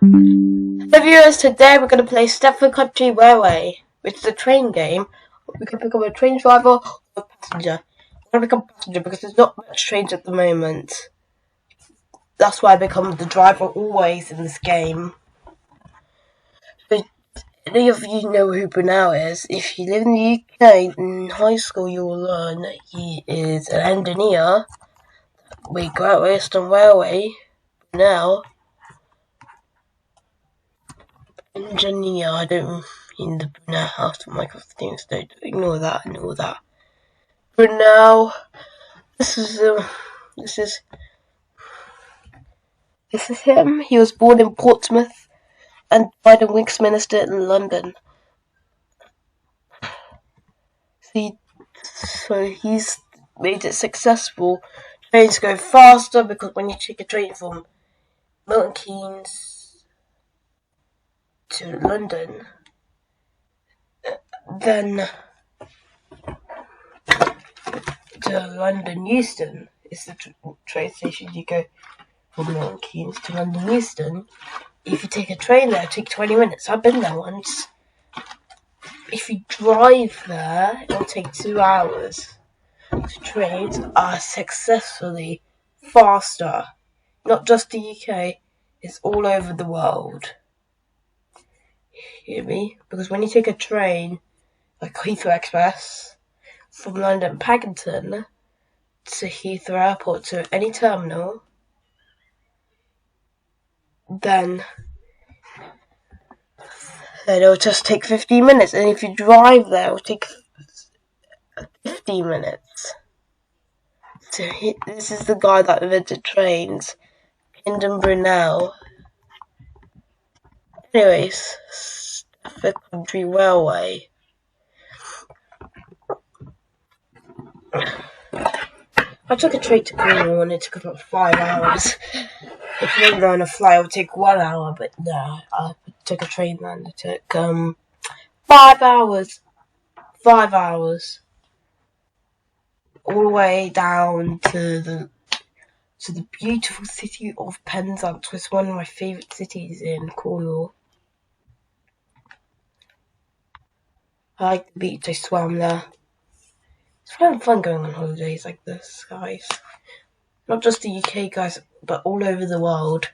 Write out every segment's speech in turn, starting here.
So viewers, today we're going to play Streford Country Railway, which is a train game. We can become a train driver or a passenger. I'm going to become a passenger because there's not much trains at the moment. That's why I become the driver always in this game. But any of you know who Brunel is. If you live in the UK, in high school you will learn he is an engineer. We Great Western Railway, Brunel. Engineer, I don't mean the Brunel House of Microsoft things, don't ignore that. Brunel, this is him. He was born in Portsmouth and died in Westminster in London. So he's made it successful. Trains go faster because when you take a train from Milton Keynes to London, then to London Euston is the train station. You go from Milton Keynes to London Euston. If you take a train there, it takes 20 minutes. I've been there once. If you drive there, it'll take 2 hours. The trains are successfully faster. Not just the UK, it's all over the world. Hear me? Because when you take a train, like Heathrow Express, from London Paddington to Heathrow Airport to any terminal, then it'll just take 15 minutes. And if you drive there, it'll take 15 minutes. So this is the guy that invented trains, Kingdom Brunel. Anyways, Streford Country Railway. I took a train to Cornwall and it took about 5 hours. If you were on a flight, it would take 1 hour, but no, I took a train and it took 5 hours. 5 hours. All the way down to the beautiful city of Penzance, which is one of my favourite cities in Cornwall. I like the beach, I swam there. It's kind of fun going on holidays like this, guys. Not just the UK, guys, but all over the world.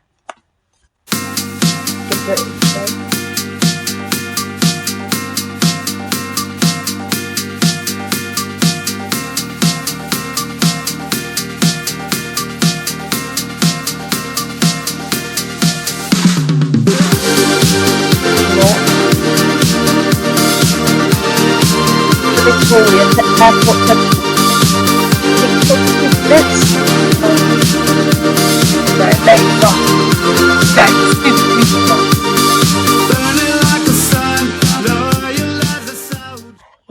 Victoria Airport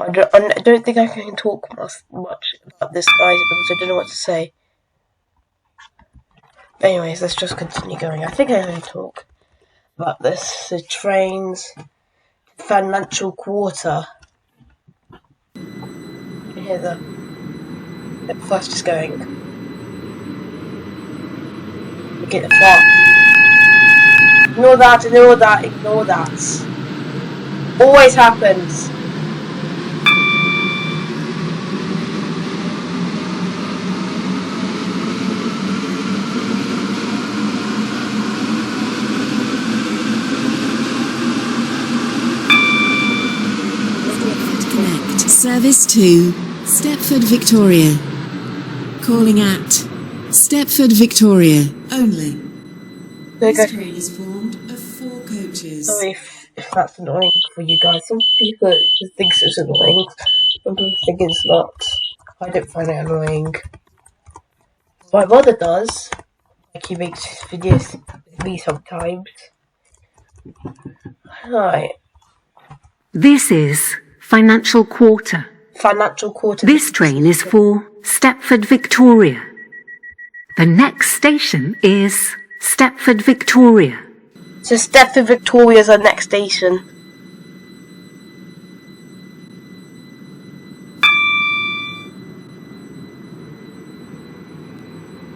I don't think I can talk much about this, guys, because I don't know what to say. Anyways, let's just continue going. I think I can talk about this. The trains, financial quarter. You can hear the flash is going. Look at the flash. Ignore that. Always happens. Service to Streford, Victoria. Calling at Streford, Victoria only. This train is formed of 4 coaches. Sorry if that's annoying for you guys. Some people just think it's annoying. Some people think it's not. I don't find it annoying. My mother does. Like, he makes videos with me sometimes. Right. This is Financial Quarter. Financial Quarter. This train is for Streford, Victoria. The next station is Streford, Victoria. So Streford, Victoria is our next station.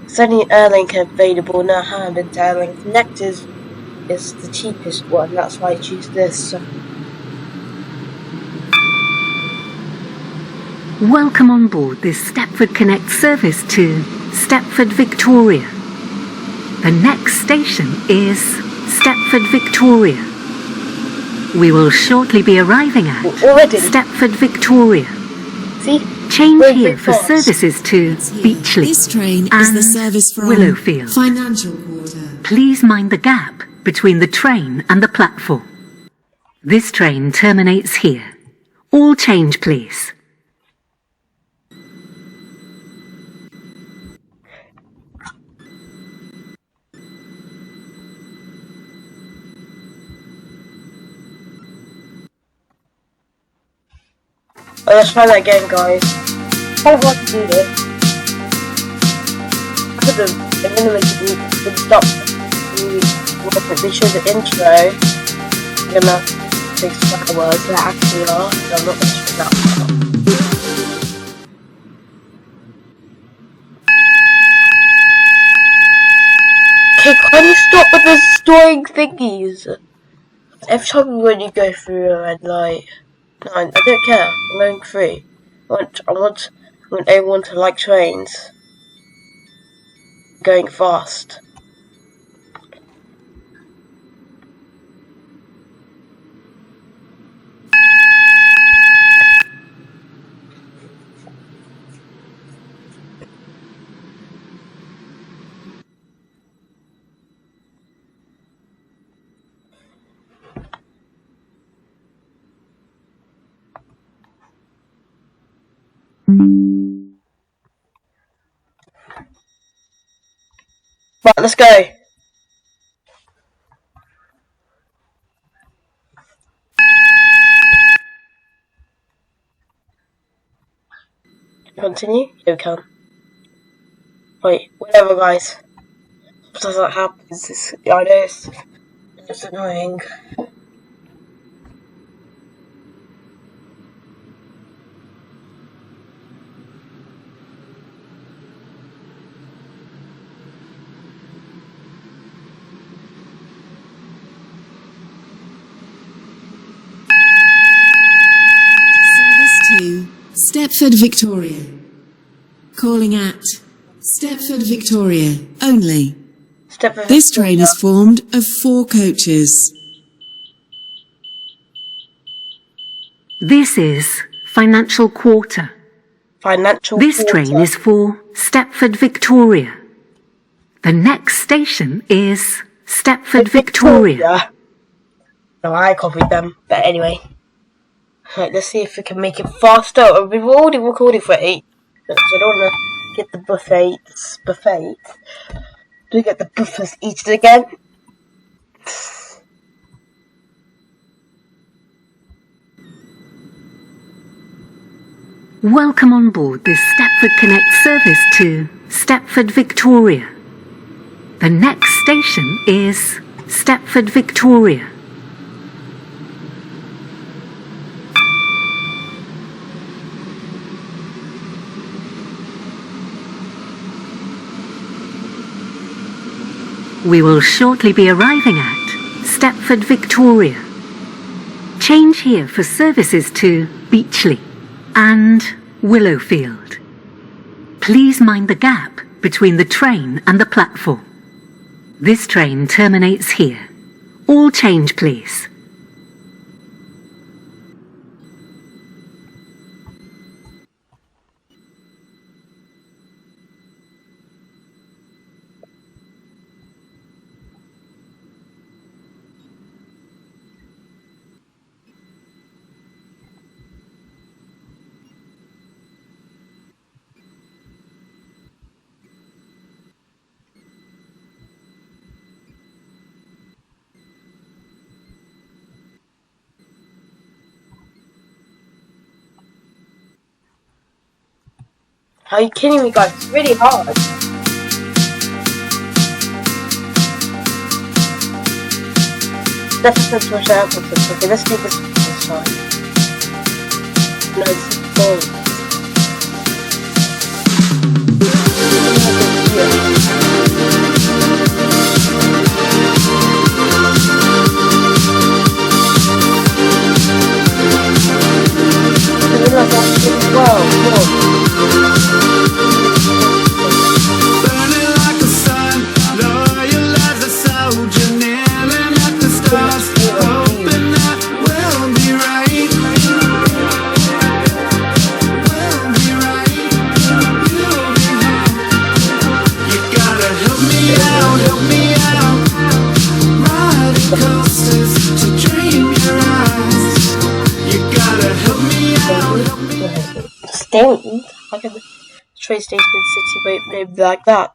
There's only Airlink available now, hand into Airlink connectors. is the cheapest one. That's why I choose this. Welcome on board this Stepford Connect service to Stepford Victoria. The next station is Stepford Victoria. We will shortly be arriving at Stepford Victoria. See? Change here for services to Beachley This train and is the service from Willowfield. Financial Quarter. Please mind the gap between the train and the platform. This train terminates here. All change, please. Oh, let's try that again, guys. How hard to do this? And then we stop. They show the intro. I'm gonna take some words that actually are. So I'm not gonna show that part. Okay, can you stop with the storing thingies? Every time when you go through a red light. No, I don't care. I'm going free. I want everyone to like trains. Going fast. Right, let's go. Continue? Here we come. Wait, whatever, guys. Sometimes that happens. I know it's annoying. Stepford Victoria. Calling at Stepford Victoria only. Stepford This train is formed of 4 coaches. This is Financial Quarter. This train is for Stepford Victoria. The next station is Stepford Victoria. No, I copied them. But anyway. Right, let's see if we can make it faster. We've already recorded for 8. So I don't want to get the buffet. Do we get the buffers eaten again? Welcome on board this Stepford Connect service to Stepford Victoria. The next station is Stepford Victoria. We will shortly be arriving at Stepford Victoria. Change here for services to Beachley and Willowfield. Please mind the gap between the train and the platform. This train terminates here. All change, please. Are you kidding me, guys? It's really hard. Let's just switch out. Okay, let's do this time. No, this is full. think I can train station in city named like that.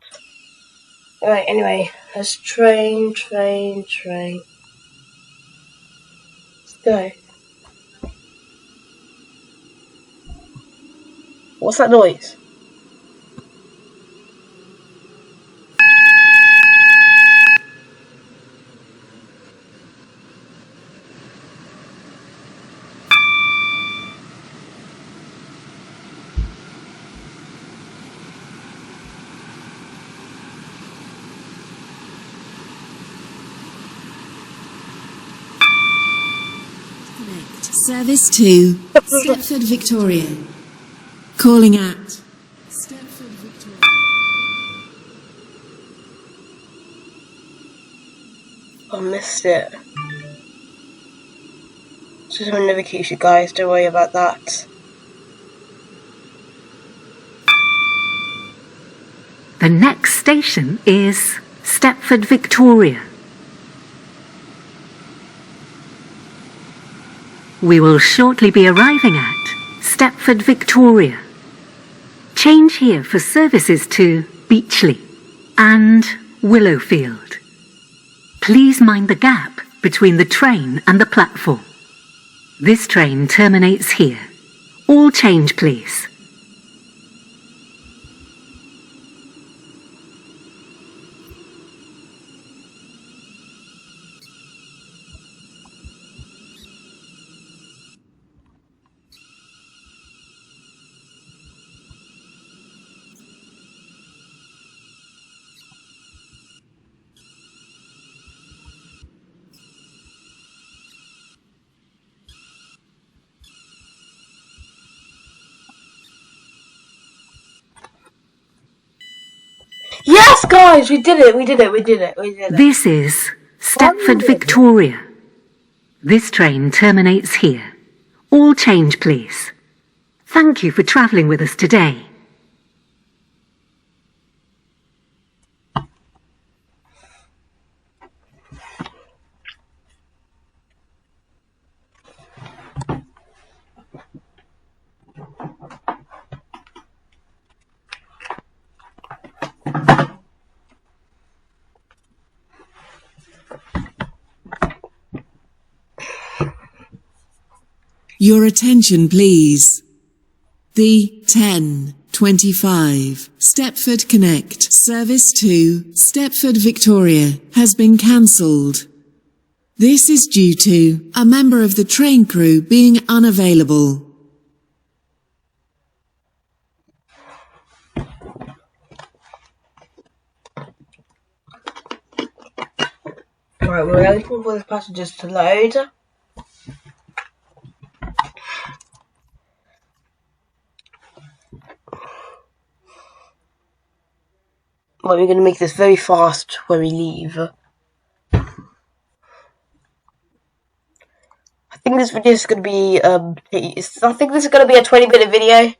Alright, anyway, let's train. Let's go. What's that noise? Connect. Service to Streford, Victoria. Calling at Streford, Victoria. I missed it. Just another case, you guys. Don't worry about that. The next station is Stepford Victoria. We will shortly be arriving at Stepford Victoria. Change here for services to Beachley and Willowfield. Please mind the gap between the train and the platform. This train terminates here. All change, please. Yes, guys, we did it. This is Stepford Victoria. This train terminates here. All change, please. Thank you for travelling with us today. Your attention, please. The 10:25 Stepford Connect service to Stepford, Victoria has been cancelled. This is due to a member of the train crew being unavailable. Right, we're waiting for the passengers to load. Well, we're going to make this very fast when we leave. I think this video is going to be, I think this is going to be a 20-minute video.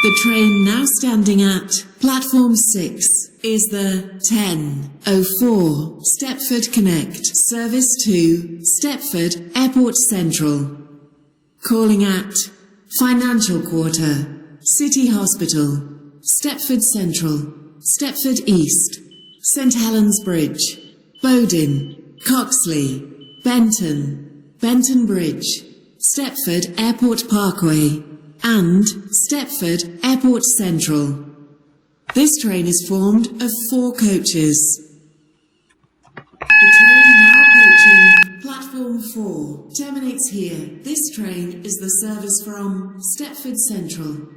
The train now standing at platform 6 is the 10:04 Stepford Connect service to Stepford Airport Central. Calling at Financial Quarter, City Hospital, Stepford Central, Stepford East, St Helens Bridge, Bowden, Coxley, Benton, Benton Bridge, Stepford Airport Parkway, and Stepford Airport Central. This train is formed of 4 coaches. The train now approaching platform 4 terminates here. This train is the service from Stepford Central.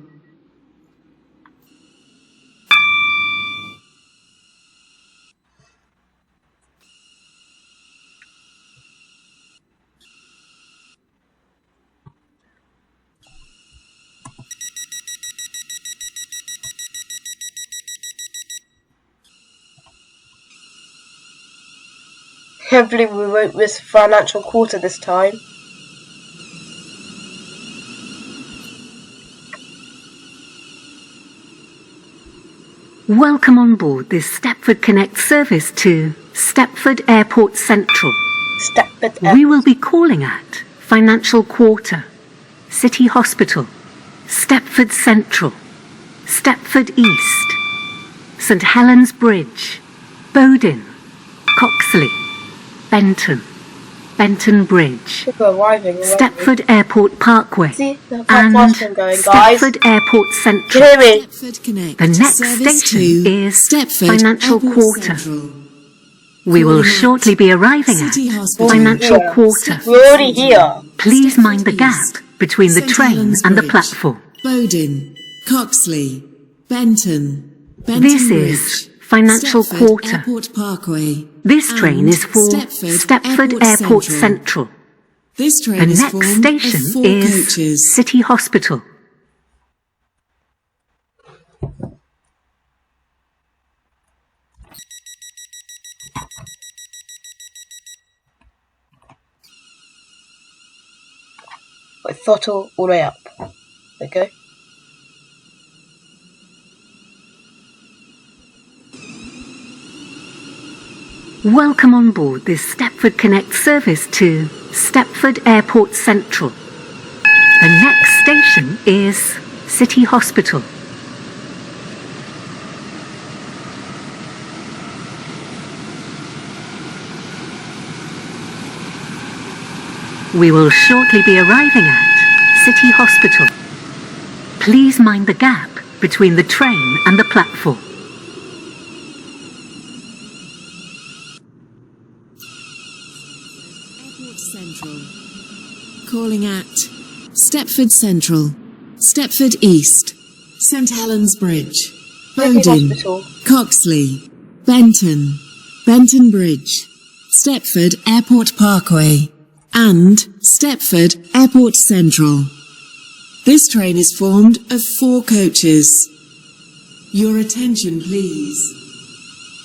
Hopefully we won't miss financial quarter this time. Welcome on board this Stepford Connect service to Stepford Airport Central. Streford. We will be calling at Financial Quarter, City Hospital, Stepford Central, Stepford East, St Helens Bridge, Bowden, Coxley, Benton, Benton Bridge, People are arriving already. Stepford Airport Parkway, See how and fast I'm going, guys. Stepford Airport Can Central. you hear me? Stepford Connect. The next Service station 2, is Stepford Financial Airport Quarter. Central. We will Calling at shortly be arriving City at Hospital. Financial Yeah. Quarter. We're already here. Please Stepford mind the gap East, between the St train Helens and the Bridge, platform. Bowden, Coxley, Benton, Benton This Bridge, is Financial Stepford Quarter. Airport Parkway. This train and is for Stepford Airport Central. This train The is next formed station of 4 is coaches. City Hospital. Like throttle all the way up. Okay. Welcome on board this Stepford Connect service to Stepford Airport Central. The next station is City Hospital. We will shortly be arriving at City Hospital. Please mind the gap between the train and the platform. Airport Central. Calling at Stepford Central, Stepford East, St Helens Bridge, City Bowden, Hospital. Coxley, Benton, Benton Bridge, Stepford Airport Parkway, and Stepford Airport Central. This train is formed of 4 coaches. Your attention, please.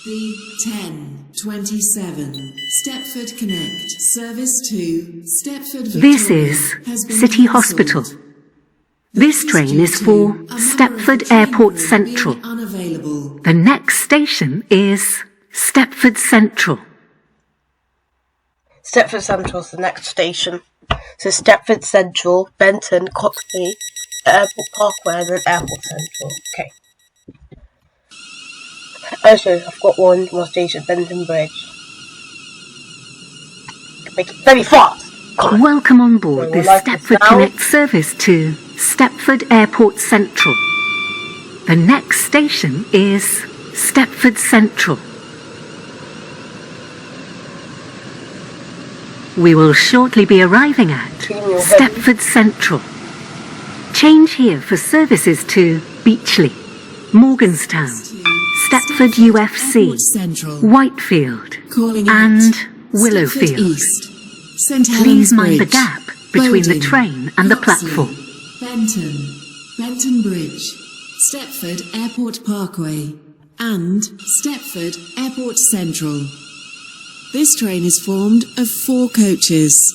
The 10:27 Stepford Connect Service to Stepford Victoria This is has been City cancelled. Hospital. This train due is to for a member of the Stepford train Airport crew Central. being unavailable. The next station is Stepford Central. Stepford Central is the next station. So Stepford Central, Benton, Coxley, Airport Parkway, and then Airport Central. Okay. Also, I've got one more station, Benton Bridge. Make it very fast. Come on. Welcome on board Well, this like this Stepford now. Connect service to Stepford Airport Central. The next station is Stepford Central. We will shortly be arriving at Stepford Central. Change here for services to Beachley, Morganstown, Stepford UFC, Airport Central. Whitefield, Calling and at Willowfield. Stepford East, St Helens Please mind the Bridge, gap between the Bowden, train and the Coxley, platform. Benton, Benton Bridge, Stepford Airport Parkway, and Stepford Airport Central. This train is formed of 4 coaches.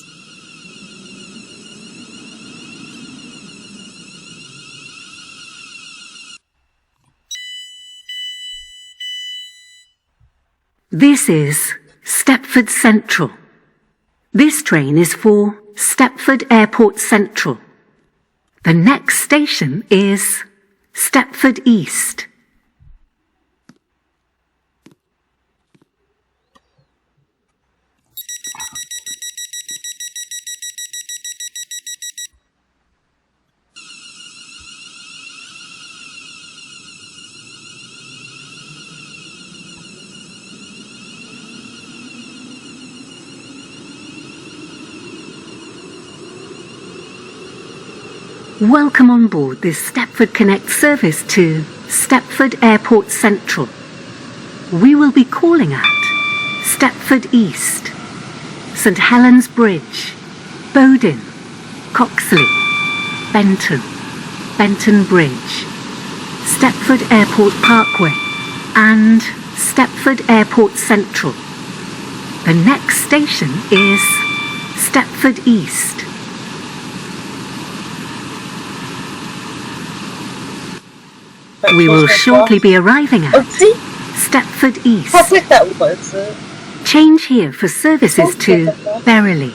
This is Stepford Central. This train is for Stepford Airport Central. The next station is Stepford East. Welcome on board this Stepford Connect service to Stepford Airport Central. We will be calling at Stepford East, St Helens Bridge, Bowden, Coxley, Benton, Benton Bridge, Stepford Airport Parkway, and Stepford Airport Central. The next station is Stepford East. We will shortly be arriving at Stepford East. How quick that was. Change here for services to Berrily.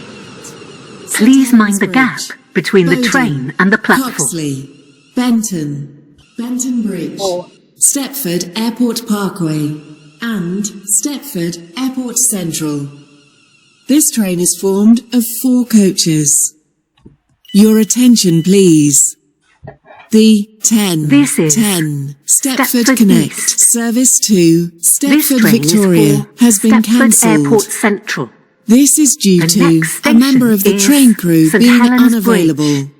Please mind the gap between the train and the platform. Coxley, Benton Bridge, Stepford Airport Parkway, and Stepford Airport Central. This train is formed of 4 coaches. Your attention, please. The 10, This is Stepford Connect East. service to This Stepford train Victoria is for has been Stepford cancelled. Airport Central. This is due The to next a member of the station train is crew St. being Helens unavailable.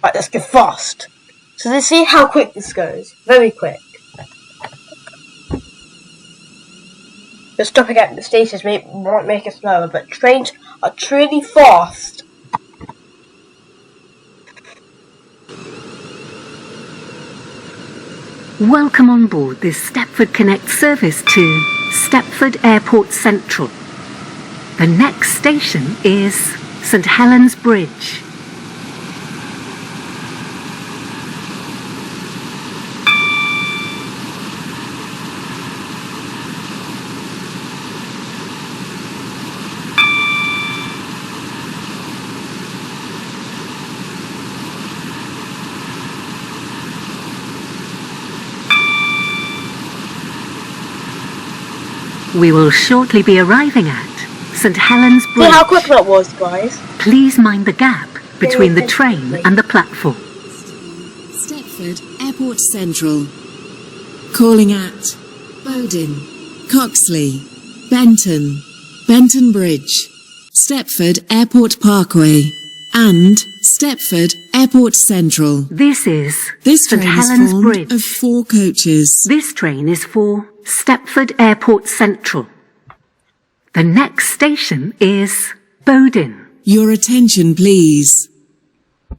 Right, let's go fast. So let's see how quick this goes. Very quick. The stopping at the stations might make it slower, but trains are truly fast. Welcome on board this Stepford Connect service to Stepford Airport Central. The next station is St. Helens Bridge. We will shortly be arriving at St. Helens See Bridge. how quick that was, guys. Please mind the gap between the train and the platform. Stepford Airport Central. Calling at Bowden, Coxley, Benton Bridge, Stepford Airport Parkway, and Stepford Airport Central. This is This St. train is Helens formed Bridge. of 4 coaches. This train is for Stepford Airport Central. The next station is Bowden. Your attention, please.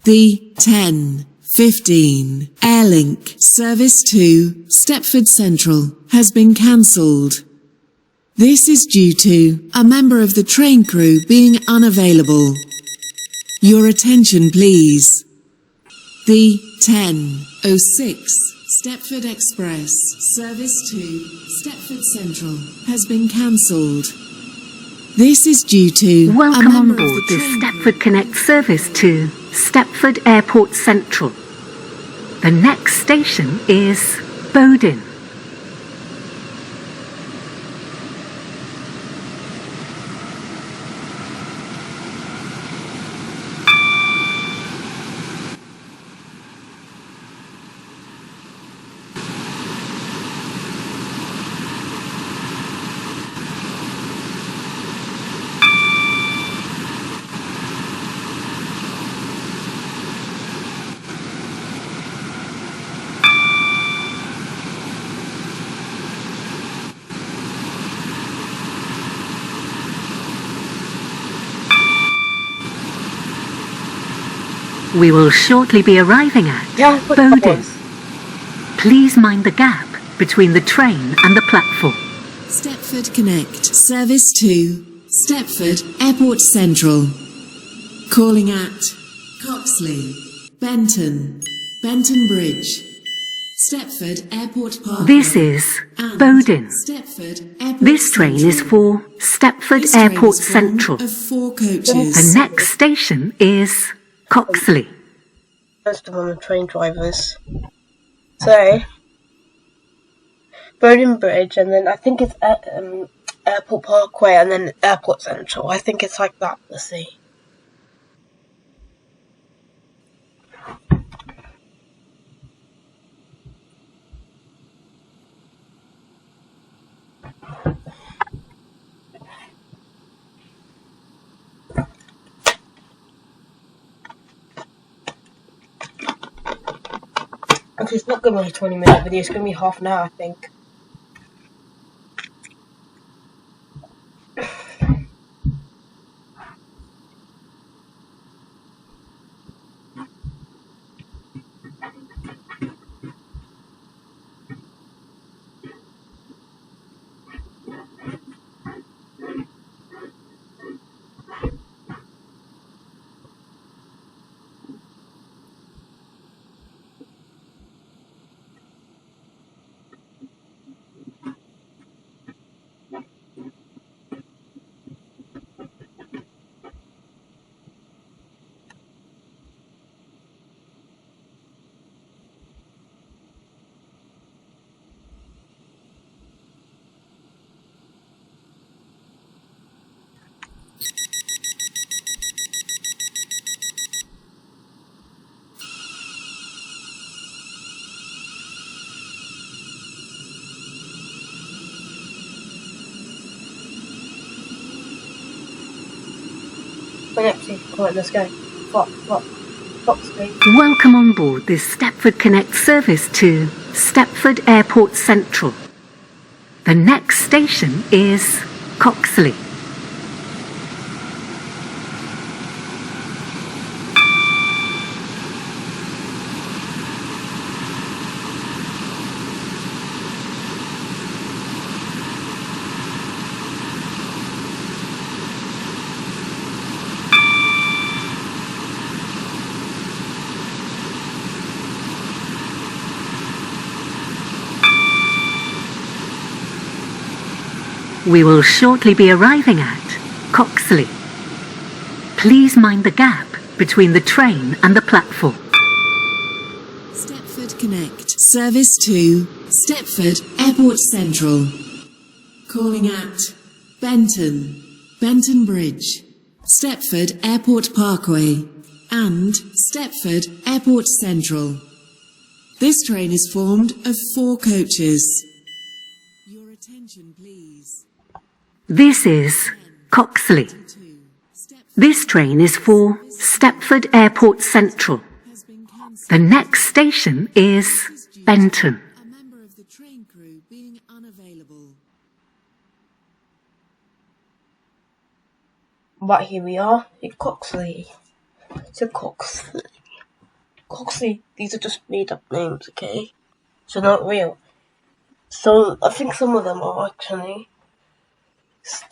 The 10:15 Airlink service to Stepford Central has been cancelled. This is due to a member of the train crew being unavailable. Your attention, please. The 10:06 Stepford Express service to Stepford Central has been cancelled. This is due to a Welcome on member of board the this train Stepford Connect service to Stepford Airport Central. The next station is Bowden. We will shortly be arriving at Yeah, quick that Bowden. was. Please mind the gap between the train and the platform. Stepford Connect service to Stepford Airport Central. Calling at Coxley, Benton Bridge, Stepford Airport Parkway. This is and Bowden. Stepford Airport This train is Central. for Stepford This train Airport is formed Central. of 4 coaches. The next station is Coxley. Most of them are train drivers. So, Bowden Bridge, and then I think it's Airport Parkway, and then Airport Central. I think it's like that. Let's see. Actually, it's not going to be a 20-minute video, it's going to be half an hour, I think. Come on, let's go. Foxley. Welcome on board this Stepford Connect service to Stepford Airport Central. The next station is Coxley. We will shortly be arriving at Coxley. Please mind the gap between the train and the platform. Stepford Connect. Service to Stepford Airport Central. Calling at Benton, Benton Bridge, Stepford Airport Parkway, and Stepford Airport Central. This train is formed of 4 coaches. Your attention, please. This is Coxley. This train is for Stepford Airport Central. The next station is Benton. A member of the train crew being unavailable. Right, here we are in Coxley. So Coxley, these are just made up names, okay? So not real. So I think some of them are actually.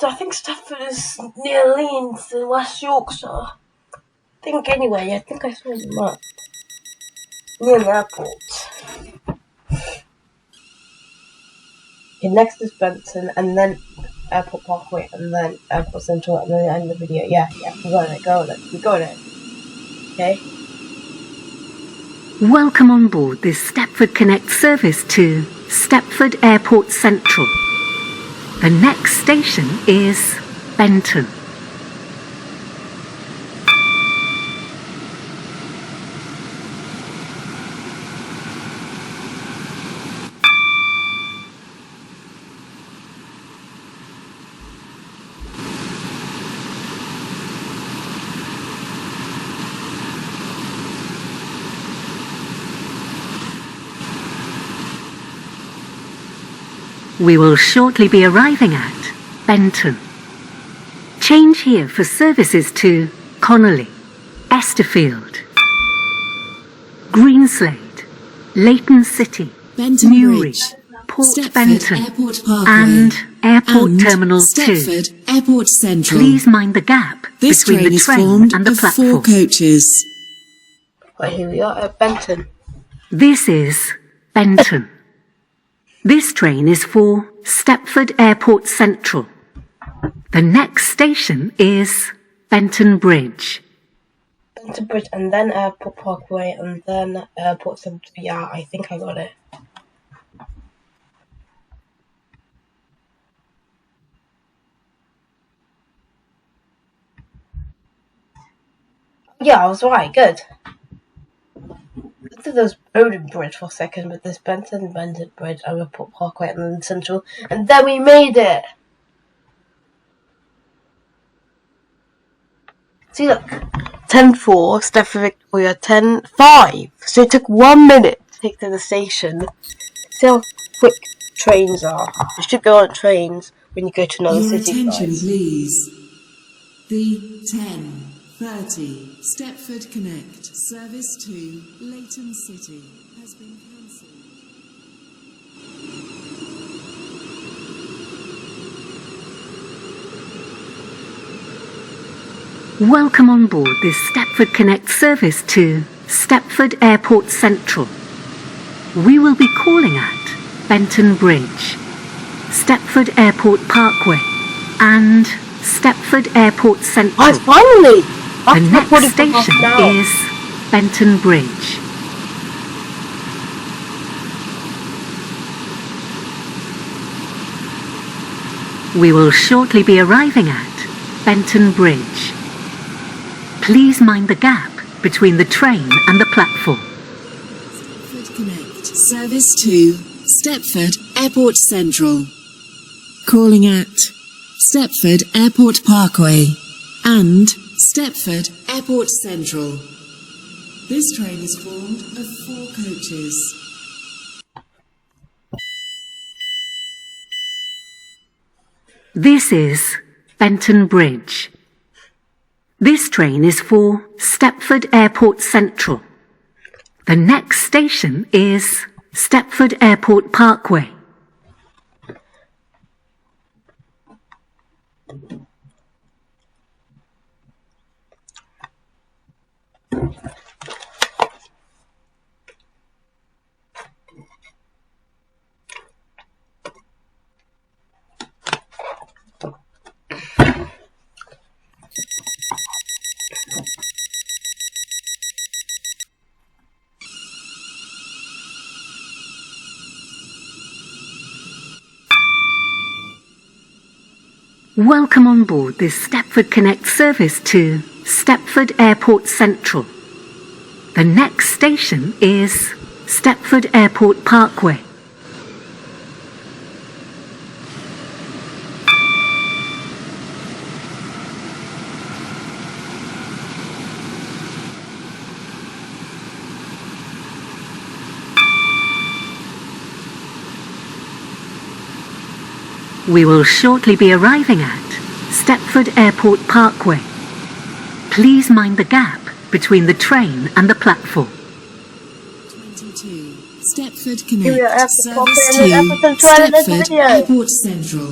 I think Streford is near Leeds in West Yorkshire. I think I saw them up near the airport. Okay, next is Benton, and then Airport Parkway, and then Airport Central, and then the end of the video. Yeah, we got it. Okay. Welcome on board this Stepford Connect service to Stepford Airport Central. The next station is Benton. We will shortly be arriving at Benton. Change here for services to Connolly, Esterfield, Greenslade, Leighton City, Benton Newry, Bridge, Port Stepford Benton, Airport Parkway, and Airport and Terminal 2. Stepford Airport Central. Please mind the gap This between train the is train formed and the of platform. 4 coaches. Right, here we are at Benton. This is Benton. This train is for Stepford Airport Central. The next station is Benton Bridge. Benton Bridge, and then Airport Parkway, and then Airport Central. Yeah, I think I got it. Yeah, I was right. Good. I thought there was Bowden Bridge for a second, but there's Benton Bridge, Airport Parkway, and then Central, and then we made it. See, look, 10:04, Stepford Victoria, 10:05. So it took 1 minute to take to the station. See how quick trains are. You should go on trains when you go to another Your city. attention, Guys. please. The 10:30 Stepford Connect service to Leighton City has been cancelled. Welcome on board this Stepford Connect service to Stepford Airport Central. We will be calling at Benton Bridge, Stepford Airport Parkway and Stepford Airport Central. Guys, finally! The next station is Benton Bridge. We will shortly be arriving at Benton Bridge. Please mind the gap between the train and the platform. Stepford Connect service to Stepford Airport Central. Calling at Stepford Airport Parkway and Stepford Airport Central. This train is formed of 4 coaches. This is Benton Bridge. This train is for Stepford Airport Central. The next station is Stepford Airport Parkway. Welcome on board this Stepford Connect service to Stepford Airport Central. The next station is Stepford Airport Parkway. We will shortly be arriving at Stepford Airport Parkway. Please mind the gap between the train and the platform. 22 Stepford Here we are Connect at the service top end to of episode 12 of this Stepford video. Airport Central.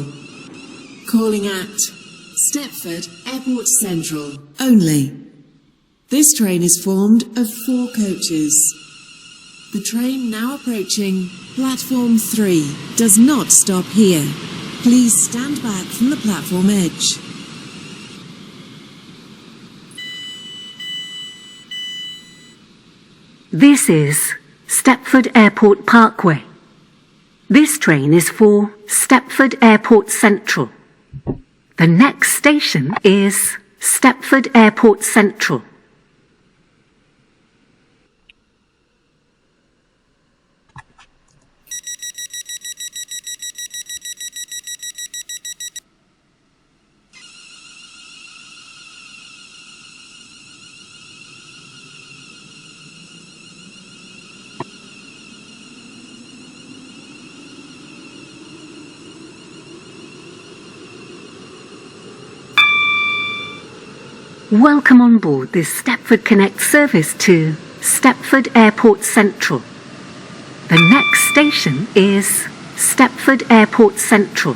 Calling at Stepford Airport Central only. This train is formed of 4 coaches. The train now approaching platform 3 does not stop here. Please stand back from the platform edge. This is Stepford Airport Parkway. This train is for Stepford Airport Central. The next station is Stepford Airport Central. Welcome on board this Stepford Connect service to Stepford Airport Central. The next station is Stepford Airport Central.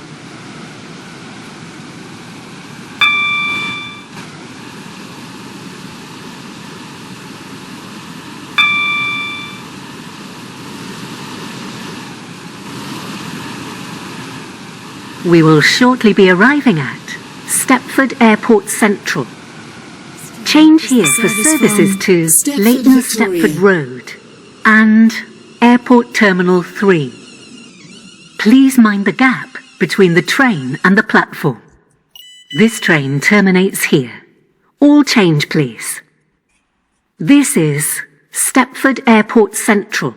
We will shortly be arriving at Stepford Airport Central. Change here for services to Stepford Leighton Victoria. Stepford Road and Airport Terminal 3. Please mind the gap between the train and the platform. This train terminates here. All change, please. This is Stepford Airport Central.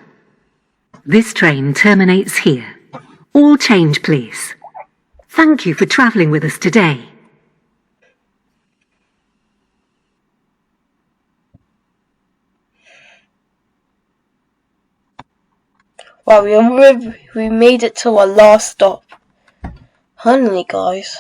This train terminates here. All change, please. Thank you for travelling with us today. Wow, we made it to our last stop. Finally, guys.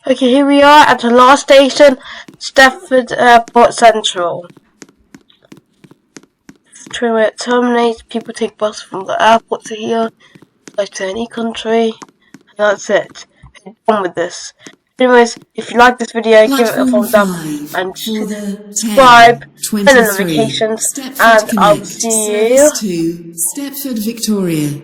Okay, here we are at the last station, Streford Airport Central. This train where it terminates, people take bus from the airport to here, fly to any country, and that's it. We're done with this. Anyways, if you like this video, give it a Platform thumbs up 5 and for the subscribe, turn on 10:23 notifications, Stepford and I will Connect see you Service to Stepford Victoria.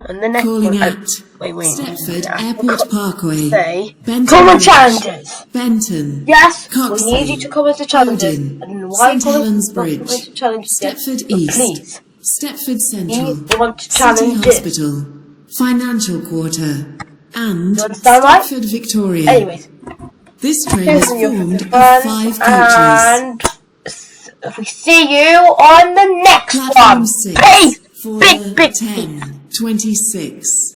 on the next Calling one. at Wait. Stepford Yeah. Airport Parkway, Say, Benton comment Bridge, challenges. Benton, Yes, we Coxley, need you to comment the challenges. Odin, I don't know why St Helens not Bridge, comment the challenges yet, Stepford but East, please, Stepford we Central, want City challenges. Hospital, Financial Quarter, and You understand, right? Stepford Victoria. Anyways, This train here's is your formed of fun, 5 coaches. and we see you on the next Platform one. 6 Peace! for Big the peace! 10:26